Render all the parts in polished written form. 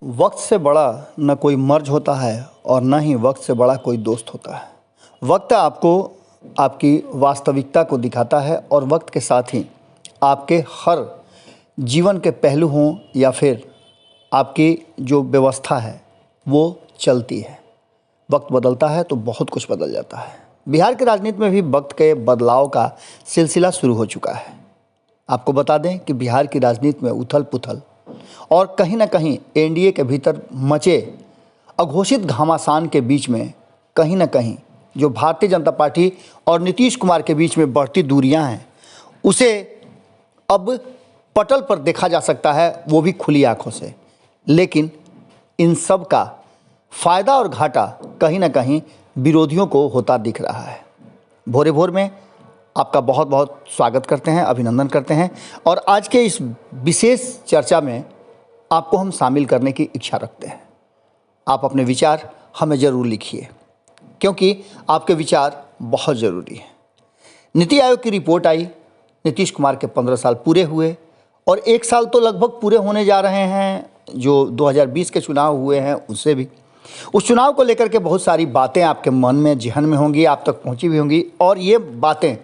वक्त से बड़ा न कोई मर्ज होता है और न ही वक्त से बड़ा कोई दोस्त होता है। वक्त आपको आपकी वास्तविकता को दिखाता है और वक्त के साथ ही आपके हर जीवन के पहलू हों या फिर आपकी जो व्यवस्था है वो चलती है। वक्त बदलता है तो बहुत कुछ बदल जाता है। बिहार की राजनीति में भी वक्त के बदलाव का सिलसिला शुरू हो चुका है। आपको बता दें कि बिहार की राजनीति में उथल पुथल और कहीं ना कहीं एनडीए के भीतर मचे अघोषित घमासान के बीच में कहीं ना कहीं जो भारतीय जनता पार्टी और नीतीश कुमार के बीच में बढ़ती दूरियां हैं उसे अब पटल पर देखा जा सकता है, वो भी खुली आंखों से। लेकिन इन सब का फ़ायदा और घाटा कहीं ना कहीं विरोधियों को होता दिख रहा है। भोरे भोर में आपका बहुत बहुत स्वागत करते हैं, अभिनंदन करते हैं और आज के इस विशेष चर्चा में आपको हम शामिल करने की इच्छा रखते हैं। आप अपने विचार हमें ज़रूर लिखिए क्योंकि आपके विचार बहुत ज़रूरी हैं। नीति आयोग की रिपोर्ट आई, नीतीश कुमार के 15 साल पूरे हुए और 1 साल तो लगभग पूरे होने जा रहे हैं। जो 2020 के चुनाव हुए हैं उससे भी, उस चुनाव को लेकर के बहुत सारी बातें आपके मन में जहन में होंगी, आप तक पहुंची भी होंगी और ये बातें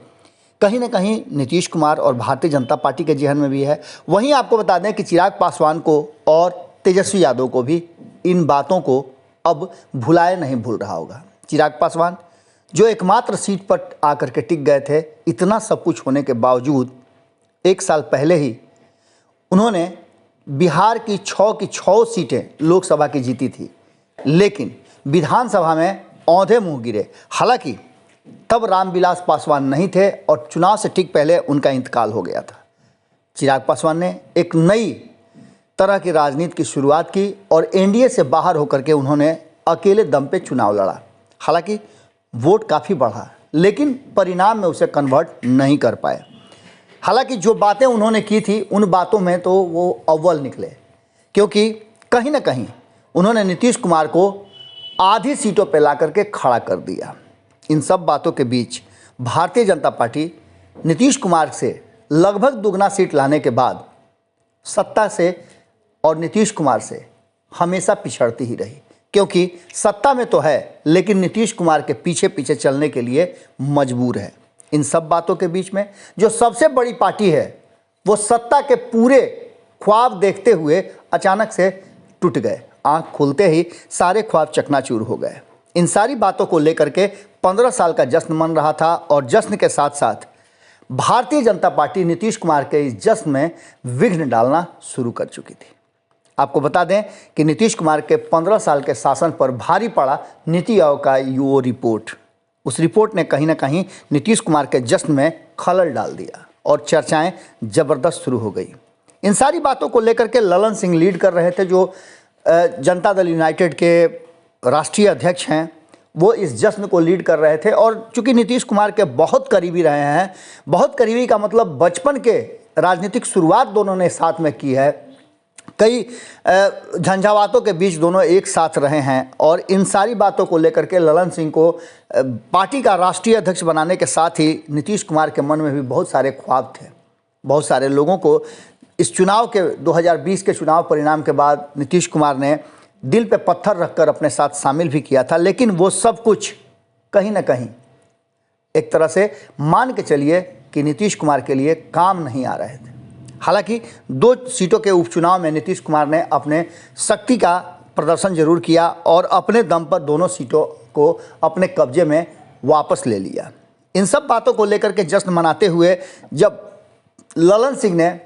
कहीं ना कहीं नीतीश कुमार और भारतीय जनता पार्टी के जहन में भी है। वहीं आपको बता दें कि चिराग पासवान को और तेजस्वी यादव को भी इन बातों को अब भुलाए नहीं भूल रहा होगा। चिराग पासवान जो एकमात्र सीट पर आकर के टिक गए थे, इतना सब कुछ होने के बावजूद 1 साल पहले ही उन्होंने बिहार की 6 सीटें लोकसभा की जीती थी, लेकिन विधानसभा में औंधे मुंह गिरे। हालांकि तब रामविलास पासवान नहीं थे और चुनाव से ठीक पहले उनका इंतकाल हो गया था। चिराग पासवान ने एक नई तरह की राजनीति की शुरुआत की और एनडीए से बाहर होकर के उन्होंने अकेले दम पे चुनाव लड़ा। हालांकि वोट काफ़ी बढ़ा लेकिन परिणाम में उसे कन्वर्ट नहीं कर पाए। हालांकि जो बातें उन्होंने की थी उन बातों में तो वो अव्वल निकले, क्योंकि कहीं ना कहीं उन्होंने नीतीश कुमार को आधी सीटों पर ला करके खड़ा कर दिया। इन सब बातों के बीच भारतीय जनता पार्टी नीतीश कुमार से लगभग दुगना सीट लाने के बाद सत्ता से और नीतीश कुमार से हमेशा पिछड़ती ही रही, क्योंकि सत्ता में तो है लेकिन नीतीश कुमार के पीछे पीछे चलने के लिए मजबूर है। इन सब बातों के बीच में जो सबसे बड़ी पार्टी है वो सत्ता के पूरे ख्वाब देखते हुए अचानक से टूट गए। आँख खुलते ही सारे ख्वाब चकनाचूर हो गए। इन सारी बातों को लेकर के 15 साल का जश्न मन रहा था और जश्न के साथ साथ भारतीय जनता पार्टी नीतीश कुमार के इस जश्न में विघ्न डालना शुरू कर चुकी थी। आपको बता दें कि नीतीश कुमार के 15 साल के शासन पर भारी पड़ा नीति आयोग का वो रिपोर्ट। उस रिपोर्ट ने कहीं ना कहीं नीतीश कुमार के जश्न में खलल डाल दिया और चर्चाएं ज़बरदस्त शुरू हो गई। इन सारी बातों को लेकर के ललन सिंह लीड कर रहे थे, जो जनता दल यूनाइटेड के राष्ट्रीय अध्यक्ष हैं, वो इस जश्न को लीड कर रहे थे। और चूंकि नीतीश कुमार के बहुत करीबी रहे हैं, बहुत करीबी का मतलब बचपन के राजनीतिक शुरुआत दोनों ने साथ में की है, कई झंझावातों के बीच दोनों एक साथ रहे हैं और इन सारी बातों को लेकर के ललन सिंह को पार्टी का राष्ट्रीय अध्यक्ष बनाने के साथ ही नीतीश कुमार के मन में भी बहुत सारे ख्वाब थे। बहुत सारे लोगों को इस चुनाव के 2020 के चुनाव परिणाम के बाद नीतीश कुमार ने दिल पे पत्थर रखकर अपने साथ शामिल भी किया था, लेकिन वो सब कुछ कहीं ना कहीं एक तरह से मान के चलिए कि नीतीश कुमार के लिए काम नहीं आ रहे थे। हालांकि 2 सीटों के उपचुनाव में नीतीश कुमार ने अपने शक्ति का प्रदर्शन जरूर किया और अपने दम पर दोनों सीटों को अपने कब्जे में वापस ले लिया। इन सब बातों को लेकर के जश्न मनाते हुए जब ललन सिंह ने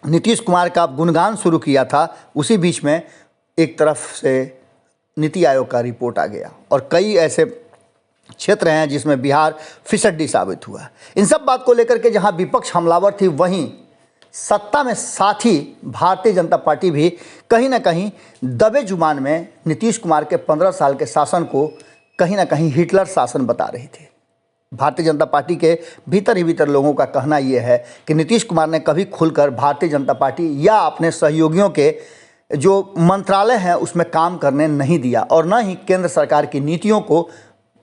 नीतीश कुमार का गुणगान शुरू किया था, उसी बीच में एक तरफ से नीति आयोग का रिपोर्ट आ गया और कई ऐसे क्षेत्र हैं जिसमें बिहार फिसड्डी साबित हुआ। इन सब बात को लेकर के जहां विपक्ष हमलावर थी, वहीं सत्ता में साथी भारतीय जनता पार्टी भी कहीं ना कहीं दबे जुबान में नीतीश कुमार के 15 साल के शासन को कहीं ना कहीं हिटलर शासन बता रही थी। भारतीय जनता पार्टी के भीतर ही भीतर लोगों का कहना यह है कि नीतीश कुमार ने कभी खुलकर भारतीय जनता पार्टी या अपने सहयोगियों के जो मंत्रालय हैं उसमें काम करने नहीं दिया और न ही केंद्र सरकार की नीतियों को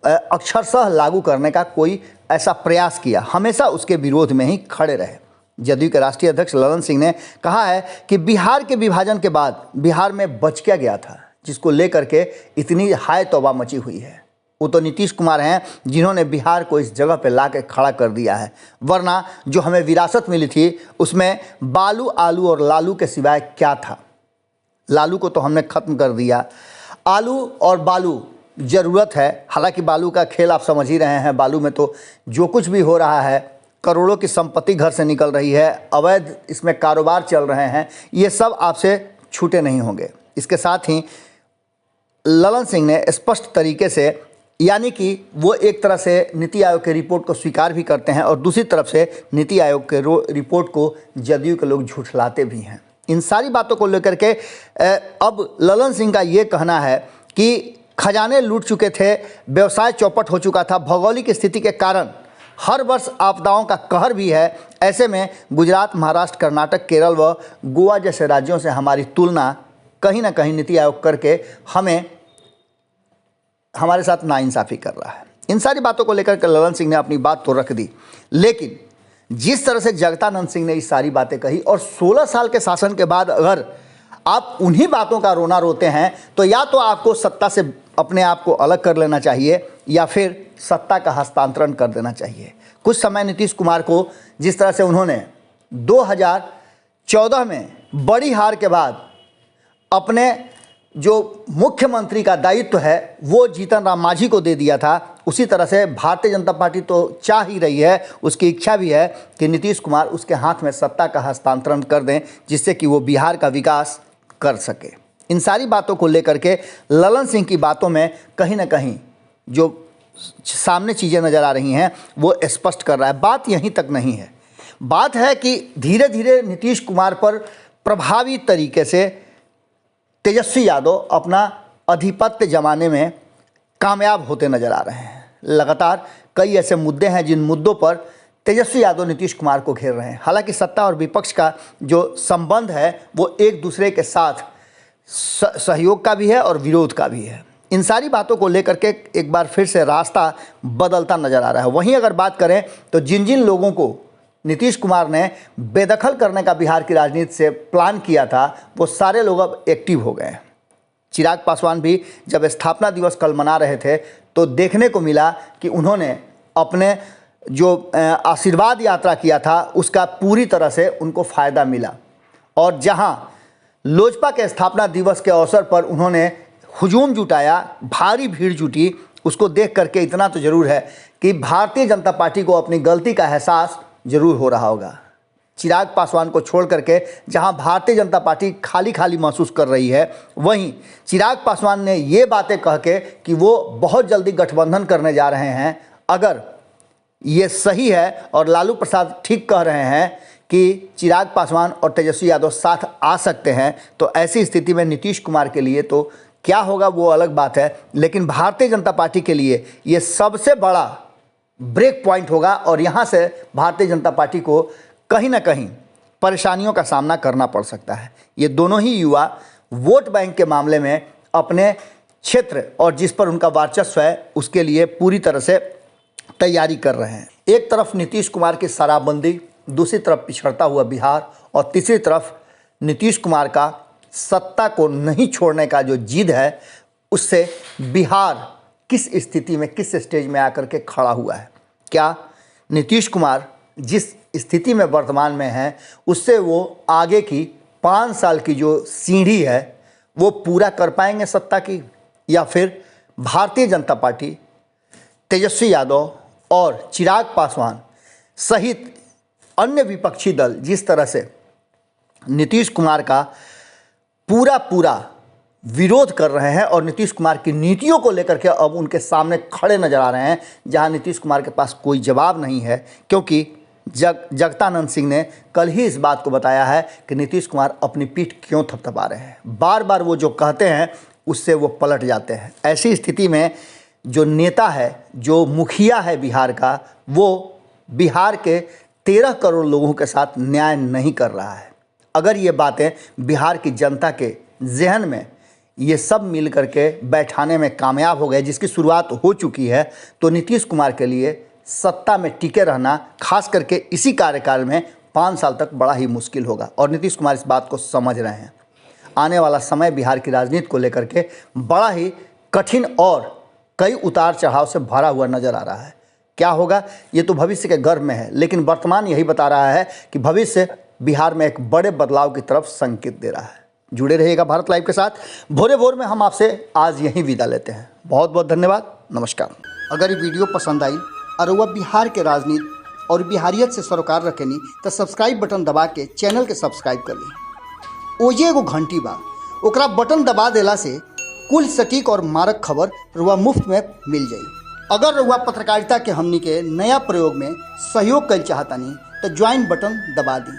अक्षरशः लागू करने का कोई ऐसा प्रयास किया। हमेशा उसके विरोध में ही खड़े रहे। जदयू के राष्ट्रीय अध्यक्ष ललन सिंह ने कहा है कि बिहार के विभाजन के बाद बिहार में बच क्या गया था जिसको लेकर के इतनी हाय तौबा मची हुई है। वो तो नीतीश कुमार हैं जिन्होंने बिहार को इस जगह पे ला के खड़ा कर दिया है, वरना जो हमें विरासत मिली थी उसमें बालू आलू और लालू के सिवाय क्या था। लालू को तो हमने ख़त्म कर दिया, आलू और बालू ज़रूरत है। हालांकि बालू का खेल आप समझ ही रहे हैं, बालू में तो जो कुछ भी हो रहा है, करोड़ों की संपत्ति घर से निकल रही है, अवैध इसमें कारोबार चल रहे हैं, ये सब आपसे छूटे नहीं होंगे। इसके साथ ही ललन सिंह ने स्पष्ट तरीके से, यानी कि वो एक तरह से नीति आयोग के रिपोर्ट को स्वीकार भी करते हैं और दूसरी तरफ से नीति आयोग के रिपोर्ट को जदयू के लोग झुठलाते भी हैं। इन सारी बातों को लेकर के अब ललन सिंह का ये कहना है कि खजाने लूट चुके थे, व्यवसाय चौपट हो चुका था, भौगोलिक स्थिति के कारण हर वर्ष आपदाओं का कहर भी है। ऐसे में गुजरात, महाराष्ट्र, कर्नाटक, केरल व गोवा जैसे राज्यों से हमारी तुलना कहीं ना कहीं नीति आयोग करके हमारे साथ नाइंसाफ़ी कर रहा है। इन सारी बातों को लेकर के ललन सिंह ने अपनी बात तो रख दी, लेकिन जिस तरह से जगदानंद सिंह ने ये सारी बातें कही और 16 साल के शासन के बाद अगर आप उन्हीं बातों का रोना रोते हैं तो या तो आपको सत्ता से अपने आप को अलग कर लेना चाहिए या फिर सत्ता का हस्तांतरण कर देना चाहिए। कुछ समय नीतीश कुमार को जिस तरह से उन्होंने 2014 में बड़ी हार के बाद अपने जो मुख्यमंत्री का दायित्व है वो जीतन राम मांझी को दे दिया था, उसी तरह से भारतीय जनता पार्टी तो चाह ही रही है, उसकी इच्छा भी है कि नीतीश कुमार उसके हाथ में सत्ता का हस्तांतरण कर दें जिससे कि वो बिहार का विकास कर सके। इन सारी बातों को लेकर के ललन सिंह की बातों में कहीं ना कहीं जो सामने चीज़ें नज़र आ रही हैं वो स्पष्ट कर रहा है। बात यहीं तक नहीं है, बात है कि धीरे धीरे नीतीश कुमार पर प्रभावी तरीके से तेजस्वी यादव अपना आधिपत्य जमाने में कामयाब होते नजर आ रहे हैं। लगातार कई ऐसे मुद्दे हैं जिन मुद्दों पर तेजस्वी यादव नीतीश कुमार को घेर रहे हैं। हालांकि सत्ता और विपक्ष का जो संबंध है वो एक दूसरे के साथ सहयोग का भी है और विरोध का भी है। इन सारी बातों को लेकर के एक बार फिर से रास्ता बदलता नजर आ रहा है। वहीं अगर बात करें तो जिन जिन लोगों को नीतीश कुमार ने बेदखल करने का बिहार की राजनीति से प्लान किया था वो सारे लोग अब एक्टिव हो गए। चिराग पासवान भी जब स्थापना दिवस कल मना रहे थे तो देखने को मिला कि उन्होंने अपने जो आशीर्वाद यात्रा किया था उसका पूरी तरह से उनको फ़ायदा मिला। और जहां लोजपा के स्थापना दिवस के अवसर पर उन्होंने हुजूम जुटाया, भारी भीड़ जुटी, उसको देख करके इतना तो ज़रूर है कि भारतीय जनता पार्टी को अपनी गलती का एहसास ज़रूर हो रहा होगा। चिराग पासवान को छोड़ करके जहां भारतीय जनता पार्टी खाली खाली महसूस कर रही है, वहीं चिराग पासवान ने ये बातें कह के कि वो बहुत जल्दी गठबंधन करने जा रहे हैं, अगर ये सही है और लालू प्रसाद ठीक कह रहे हैं कि चिराग पासवान और तेजस्वी यादव साथ आ सकते हैं, तो ऐसी स्थिति में नीतीश कुमार के लिए तो क्या होगा वो अलग बात है, लेकिन भारतीय जनता पार्टी के लिए ये सबसे बड़ा ब्रेक पॉइंट होगा और यहाँ से भारतीय जनता पार्टी को कहीं ना कहीं परेशानियों का सामना करना पड़ सकता है। ये दोनों ही युवा वोट बैंक के मामले में अपने क्षेत्र और जिस पर उनका वर्चस्व है उसके लिए पूरी तरह से तैयारी कर रहे हैं। एक तरफ नीतीश कुमार की शराबबंदी, दूसरी तरफ पिछड़ता हुआ बिहार और तीसरी तरफ नीतीश कुमार का सत्ता को नहीं छोड़ने का जो जिद है, उससे बिहार किस स्थिति में, किस स्टेज में आकर के खड़ा हुआ है। क्या नीतीश कुमार जिस स्थिति में वर्तमान में है उससे वो आगे की 5 साल की जो सीढ़ी है वो पूरा कर पाएंगे सत्ता की, या फिर भारतीय जनता पार्टी, तेजस्वी यादव और चिराग पासवान सहित अन्य विपक्षी दल जिस तरह से नीतीश कुमार का पूरा विरोध कर रहे हैं और नीतीश कुमार की नीतियों को लेकर के अब उनके सामने खड़े नजर आ रहे हैं, जहां नीतीश कुमार के पास कोई जवाब नहीं है, क्योंकि जगदानंद सिंह ने कल ही इस बात को बताया है कि नीतीश कुमार अपनी पीठ क्यों थपथपा रहे हैं। बार बार वो जो कहते हैं उससे वो पलट जाते हैं। ऐसी स्थिति में जो नेता है, जो मुखिया है बिहार का, वो बिहार के 13 करोड़ लोगों के साथ न्याय नहीं कर रहा है। अगर ये बातें बिहार की जनता के जहन में ये सब मिल करके बैठाने में कामयाब हो गए, जिसकी शुरुआत हो चुकी है, तो नीतीश कुमार के लिए सत्ता में टिके रहना, खास करके इसी कार्यकाल में 5 साल तक बड़ा ही मुश्किल होगा और नीतीश कुमार इस बात को समझ रहे हैं। आने वाला समय बिहार की राजनीति को लेकर के बड़ा ही कठिन और कई उतार चढ़ाव से भरा हुआ नजर आ रहा है। क्या होगा ये तो भविष्य के गर्भ में है, लेकिन वर्तमान यही बता रहा है कि भविष्य बिहार में एक बड़े बदलाव की तरफ संकेत दे रहा है। जुड़े रहिएगा भारत लाइव के साथ। भोरे भोर में हम आपसे आज यहीं विदा लेते हैं। बहुत बहुत धन्यवाद। नमस्कार। अगर ये वीडियो पसंद आई और वह बिहार के राजनीति और बिहारियत से सरोकार रखेनी तो सब्सक्राइब बटन दबा के चैनल के सब्सक्राइब कर ली। ओजे एगो घंटी बा, ओकरा बटन दबा देला से कुल सटीक और मारक खबर रुआ मुफ्त में मिल जाई। अगर रुआ पत्रकारिता के हमनी के नया प्रयोग में सहयोग कर चाहतानी तो ज्वाइन बटन दबा दी।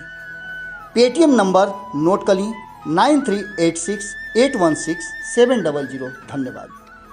पेटीएम नंबर नोट कर ली 9386816700। धन्यवाद।